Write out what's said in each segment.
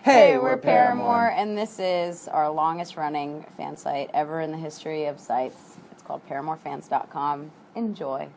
Hey, we're Paramore, and this is our longest running fan site ever in the history of sites. It's called ParamoreFans.com. Enjoy.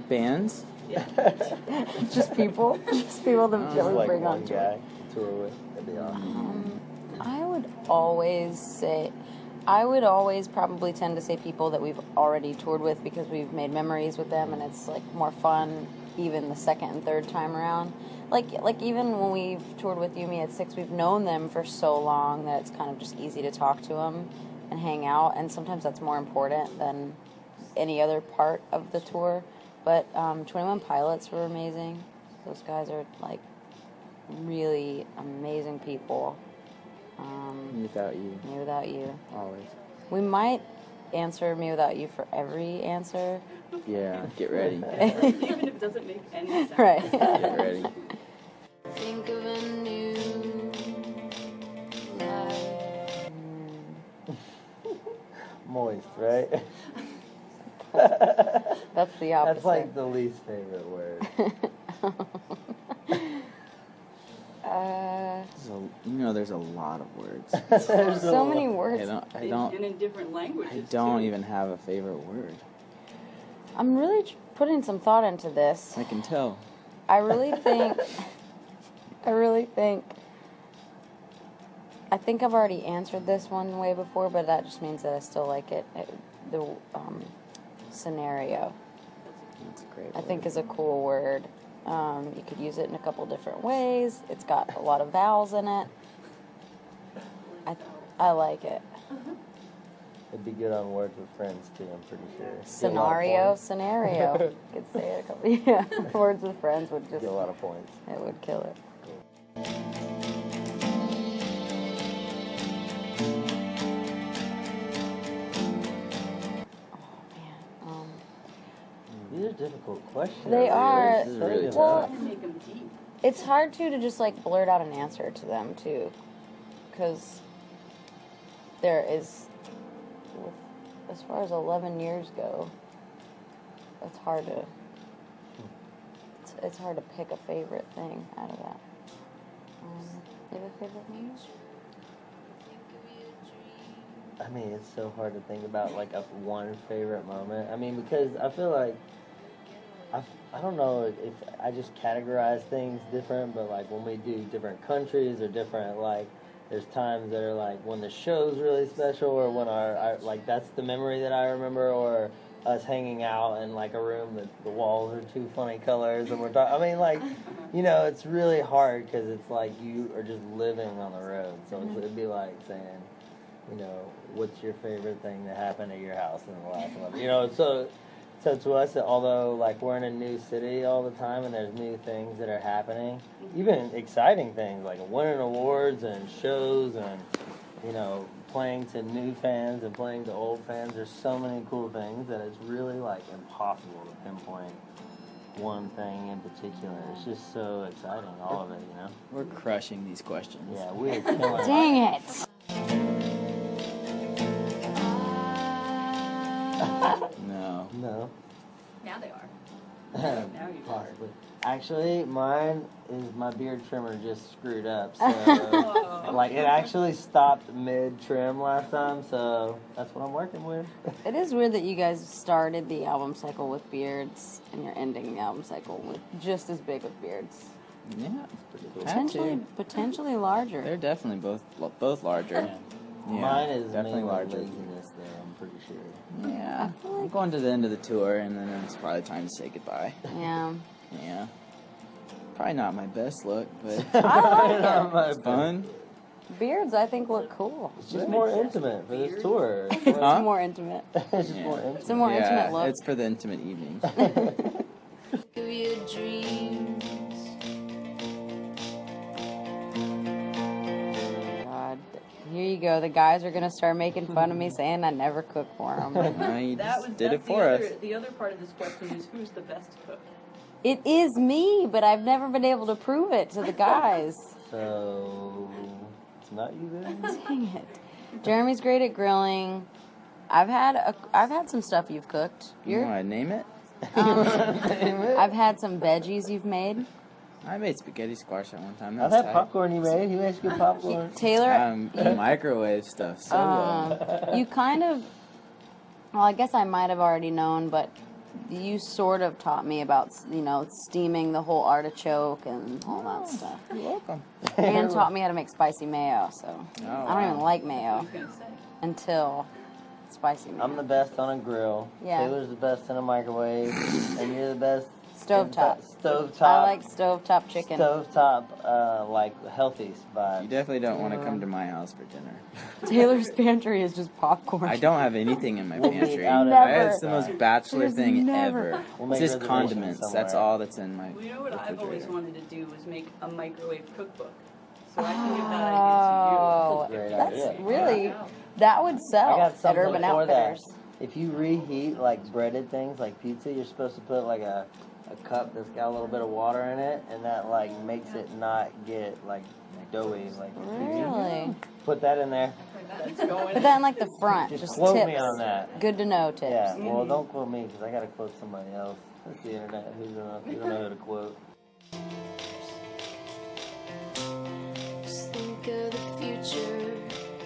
Bands? Just people that Joey Like bring one on guy tour. to tour with. That'd be awesome. I would always probably tend to say people that we've already toured with because we've made memories with them and it's like more fun even the second and third time around. Like even when we've toured with Yumi at Six, we've known them for so long that it's kind of just easy to talk to them and hang out, and sometimes that's more important than any other part of the tour. But 21 Pilots were amazing. Those guys are like really amazing people. Me Without You. Me Without You. Always. We might answer Me Without You for every answer. Yeah, get ready. Even if it doesn't make any sense. Right. Get ready. Think of a new life. Moist, right? That's the opposite. That's like the least favorite word. There's a lot of words. There's so many words. I don't. And in different languages. I don't too. even have a favorite word. I'm really putting some thought into this. I can tell. I really think I've already answered this one way before, but that just means that I still like it. The scenario, That's a great I word. think, is a cool word. You could use it in a couple different ways. It's got a lot of vowels in it. I like it. It'd be good on Words with Friends too, I'm pretty sure. Scenario. You could say it a couple. Yeah, Words with Friends would just. Get a lot of points. It would kill it. These are difficult questions. They are. This is really Well, tough. Make them deep. it's hard to just like blurt out an answer to them too, because there is, as far as 11 years go, it's hard to. It's hard to pick a favorite thing out of that. You have a favorite thing? I mean, it's so hard to think about like a one favorite moment. I mean, because I feel like I don't know if I just categorize things different, but like when we do different countries or different, like there's times that are like when the show's really special or when our like that's the memory that I remember, or us hanging out in like a room that the walls are two funny colors and we're talking. I mean, like, it's really hard because it's like you are just living on the road. So it'd be like saying, what's your favorite thing that happened at your house in the last month? So to us, although like we're in a new city all the time and there's new things that are happening, even exciting things like winning awards and shows and, playing to new fans and playing to old fans, there's so many cool things that it's really like impossible to pinpoint one thing in particular. It's just so exciting, all of it, We're crushing these questions. Yeah, we're killing it. Dang it! No. No. Now they are. Now you are. Possibly. Actually, mine is my beard trimmer just screwed up. So, like, it actually stopped mid-trim last time, so that's what I'm working with. It is weird that you guys started the album cycle with beards and you're ending the album cycle with just as big of beards. Yeah, it's pretty cool. Potentially larger. They're definitely both larger. Yeah, Mine is definitely mainly larger. laziness, though, I'm pretty sure. Yeah, I'm going to the end of the tour, and then it's probably time to say goodbye. Yeah. Yeah. Probably not my best look, but I like it's fun. Beards, I think, look cool. It's just more intimate for this tour. It's more intimate. It's just Yeah. more intimate. It's a more intimate look. It's for the intimate evening. Give you a dream. ago, the guys are going to start making fun of me saying I never cook for them. No, you That just was did that's it for us. The other part of this question is who's the best cook? It is me, but I've never been able to prove it to the guys. So it's not you then. Dang it. Jeremy's great at grilling. I've had some stuff you've cooked. You want to name it? I've had some veggies you've made. I made spaghetti squash at one time. I've That's had popcorn you made. He makes good popcorn. Taylor, You microwave stuff so well. you kind of, well, I guess I might have already known, but you sort of taught me about, steaming the whole artichoke and all that stuff. You're welcome. And taught me how to make spicy mayo, so I don't even like I mayo was gonna say. until spicy mayo. I'm the best on a grill. Yeah. Taylor's the best in a microwave, and you're the best Stovetop. Stovetop. I like stovetop chicken. Stovetop, like healthy vibes. You definitely don't want to come to my house for dinner. Taylor's pantry is just popcorn. I don't have anything in my We'll meet pantry. out at- It's the most bachelor There's thing never- ever. We'll It's make just reservations condiments. That's somewhere. all that's in my Well, you know what I've always refrigerator. wanted to do was make a microwave cookbook. So I can give that Oh, Great that's idea. really, that would I sell got at something Urban for that. Outfitters. If you reheat like breaded things like pizza, you're supposed to put like a cup that's got a little bit of water in it, and that like makes it not get like doughy. Like Really? put that in there. to use. That's going. Put that in like the front. Just Just quote tips. me on that. Good to know tips. Yeah. Well, don't quote me because I gotta quote somebody else. That's the internet. You don't know who to quote. Just think of the future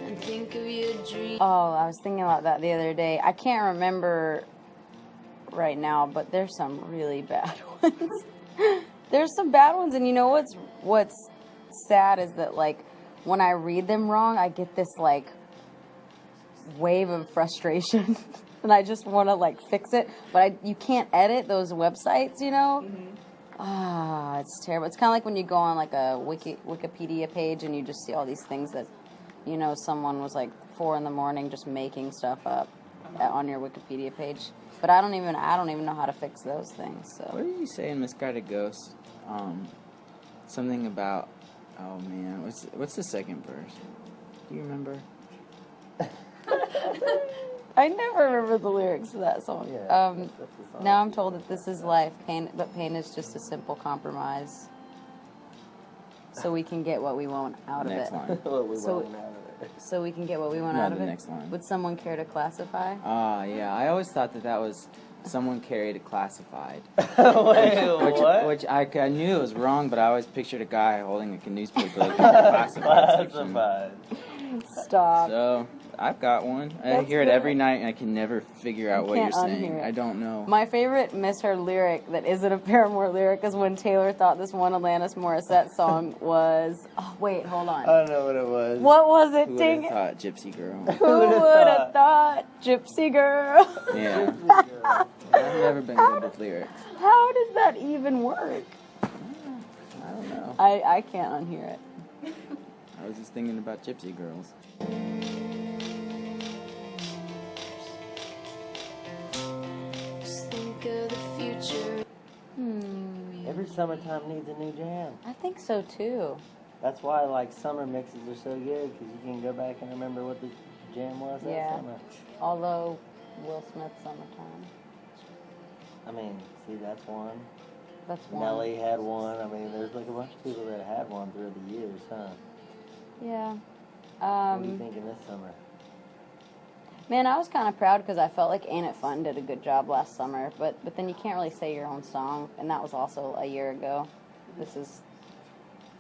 and think of your dreams. Oh, I was thinking about that the other day. I can't remember right now, but there's some really bad ones. There's some bad ones, and you know what's sad is that like when I read them wrong, I get this like wave of frustration, and I just want to like fix it, but you can't edit those websites, you know. It's terrible. It's kind of like when you go on like a Wikipedia page and you just see all these things that, someone was like 4 a.m. just making stuff up on your Wikipedia page. But I don't even know how to fix those things. What So did you say in Misguided Ghost? Something about. Oh man, what's the second verse? Do you remember? I never remember the lyrics to that song. Yeah, that's the song. Now I'm told that this is life, but pain is just a simple compromise. So we can get what we want out of Next it. line. What we So- want out of it. So we can get what we want No, out of the it. next line. Would someone care to classify? Yeah. I always thought that was someone carried a classified. Wait, what? Which I knew it was wrong, but I always pictured a guy holding a newspaper like in the classified section. Classified. Stop. So I've got one. I That's hear it good. every night, and I can never figure out what you're can't saying. unhear it. I don't know. My favorite misheard lyric that isn't a Paramore lyric is when Taylor thought this one Alanis Morissette song was. Oh, wait, hold I on. don't know what it was. What was it? Who would Dang have it. thought Gypsy Girl? Who would have thought? Gypsy girl. Yeah. I've never been good with lyrics. How does that even work? I don't know. I can't unhear it. I was just thinking about Gypsy Girls. Just think of the future. Every summertime needs a new jam. I think so too. That's why like summer mixes are so good because you can go back and remember what the jam was Yeah. that summer. Although Will Smith Summertime. I mean, see, that's one. That's one. Nelly had one. I mean, there's like a bunch of people that had one through the years, huh? Yeah. What are you thinking this summer? Man, I was kind of proud because I felt like Ain't It Fun did a good job last summer, but then you can't really say your own song, and that was also a year ago. This is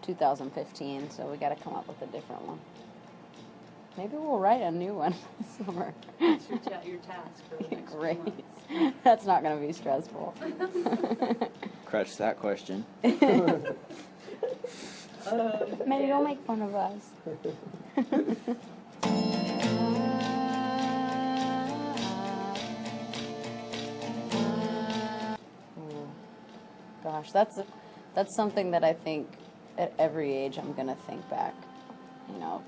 2015, so we got to come up with a different one. Maybe we'll write a new one this summer. That's your task for the next few Great. months. That's not going to be stressful. Crutch that question. Maybe don't make fun of us. Gosh, that's something that I think at every age I'm gonna think back,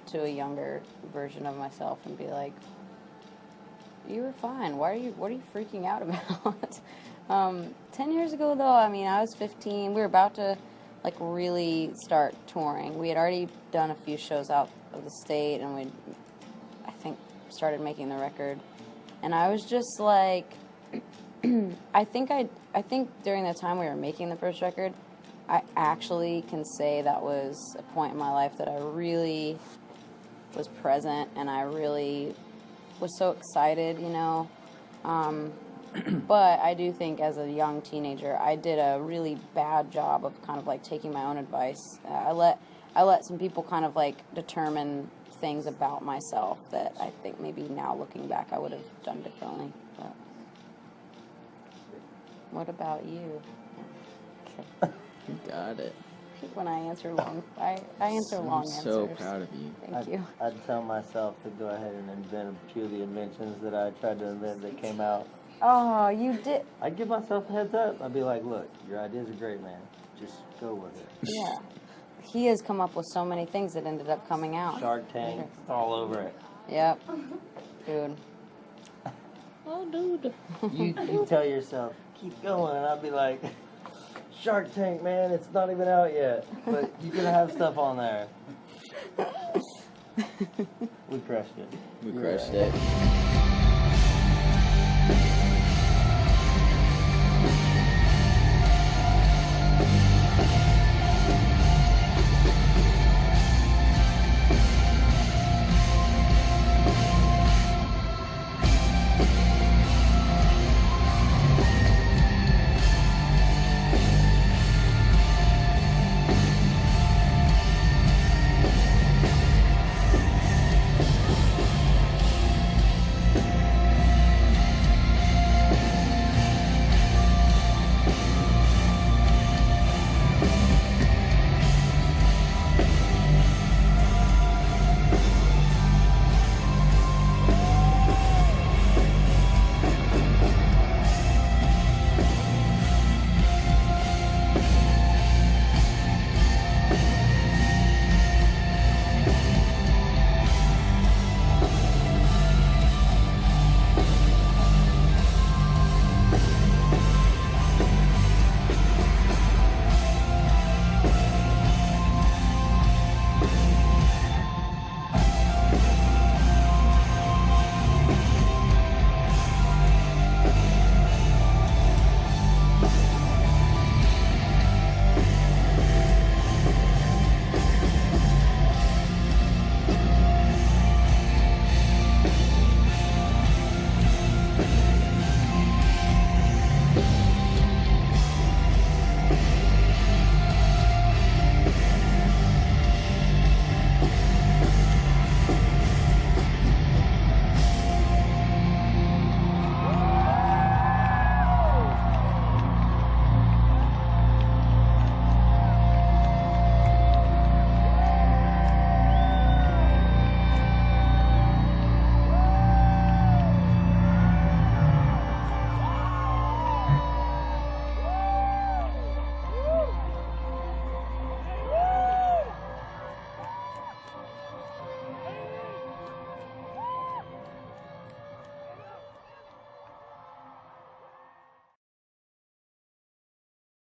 to a younger version of myself and be like, you were fine. What are you freaking out about? 10 years ago though, I mean, I was 15. We were about to really start touring. We had already done a few shows out of the state, and think, started making the record. And I was just like, I think during the time we were making the first record, I actually can say that was a point in my life that I really was present and I really was so excited, you know. But I do think as a young teenager, I did a really bad job of kind of like taking my own advice. I let some people kind of like determine things about myself that I think maybe now looking back I would have done differently. But what about you? You got it. When I answer long, I answer long answers. I'm so proud of you. Thank you. I'd tell myself to go ahead and invent a few of the inventions that I tried to invent that came out. Oh, you did. I'd give myself a heads up. I'd be like, look, your ideas are great, man. Just go with it. Yeah. He has come up with so many things that ended up coming out. Shark Tank, all over it. Yep. Dude. Oh, dude. You tell yourself, keep going, and I'd be like, Shark Tank, man, it's not even out yet, but you can have stuff on there. We crushed it. We crushed it.